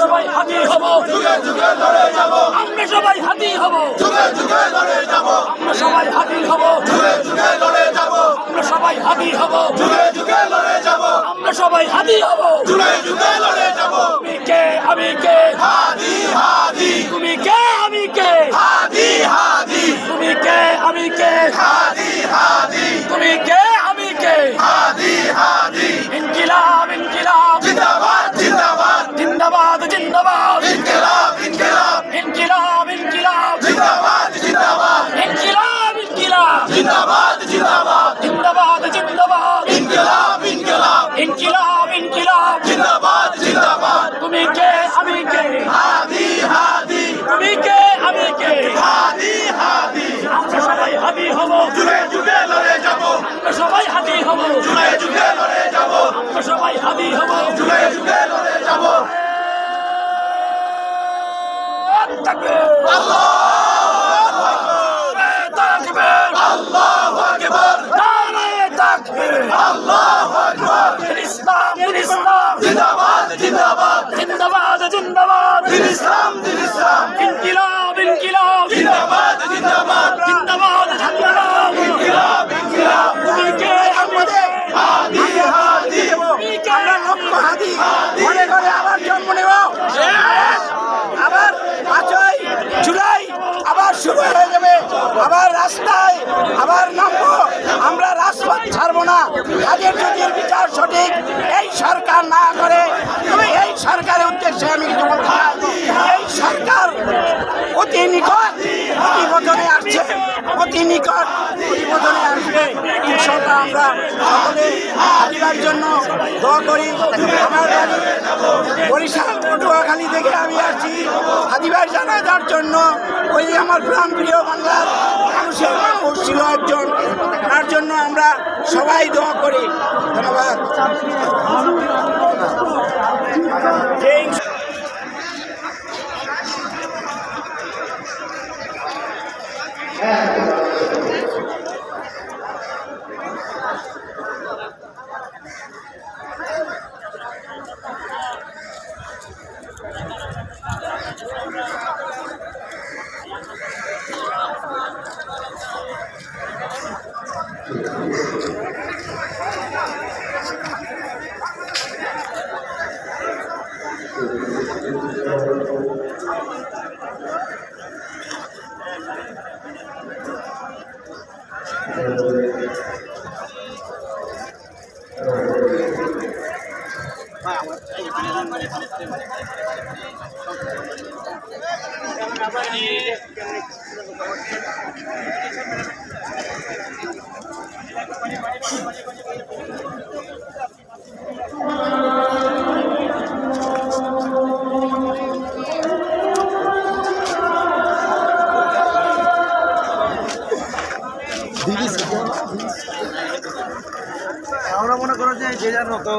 সবাই হাতি হব, যুগে যুগে লড়ে যাব, আমরা সবাই হাতি হব, যুগে যুগে লড়ে যাব, আমরা সবাই হাতি হব, যুগে যুগে লড়ে যাব, আমরা সবাই হাতি হব, যুগে যুগে লড়ে যাব, আমরা সবাই হাতি হব। যুগে যুগে লড়ে যাব। তুমি কে আমি কে, হাদি হাদি তুমি কে আমি কে, হাদি হাদি তুমি কে আমি কে, হাদি হাদি তুমি কে আমি কে। হাদি হাদি ইনকিলাব ইনকিলাব জিন্দাবাদ জিন্দাবাদ জিন্দাবাদ জিন্দাবাদ ইনকিলাব ইনকিলাব ইনকিলাব ইনকিলাব জিন্দাবাদ জিন্দাবাদ ইনকিলাব ইনকিলাব জিন্দাবাদ জিন্দাবাদ জিন্দাবাদ জিন্দাবাদ ইনকিলাব ইনকিলাব ইনকিলাব ইনকিলাব। জিন্দাবাদ জিন্দাবাদ তুমি কে আমি কে, হাদি হাদি তুমি কে আমি কে, হাদি হাদি আমরা সবাই হাতি হব, যুগে যুগে লড়ে যাব, আমরা সবাই হাতি হব, যুগে যুগে লড়ে যাব, আমরা সবাই হাতি হব। যুগে যুগে লড়ে যাব। তাকবীর, আল্লাহু আকবার, তাকবীর, আল্লাহু আকবার, নারে তাকবীর। আল্লাহু আকবার। ইসলাম ইসলাম জিন্দাবাদ জিন্দাবাদ জিন্দাবাদ জিন্দাবাদ দিন ইসলাম দিন ইসলাম ইনকিলাব ইনকিলাব জিন্দাবাদ জিন্দাবাদ জিন্দাবাদ জিন্দাবাদ। ইনকিলাব ইনকিলাব তুমি কে আমি কে, হাদি হাদি তুমি কে লক্ষ হাতি ঘরে ঘরে আবার জন্ম নেব, আবার 5ই জুলাই আবার শুরু হয়ে যাবে, আবার রাস্তায় আবার নামবো। আমরা রাজপথ ছাড়বো না। তাদের যদি এর বিচার সঠিক এই সরকার না করে, তবে এই সরকারের উদ্দেশ্যে আমি কিছু বলতে চাই। এই সরকার অতি নিকট প্রতিবদনে আসছে, অতি নিকট প্রতিবদনে আসবে। ইনশাআল্লাহ আমরা সকলে হাতিবার জন্য দোয়া করি। আমার বাড়ি বরিশাল পটুয়াখালী থেকে আমি আসছি হাতিবার জানাজার জন্য। ওই আমার প্রাণ প্রিয় বাংলার মানুষের মানুষ ছিল একজন, তার জন্য আমরা সবাই দোয়া করি। ধন্যবাদ। আমরা মনে করো যে যার মতো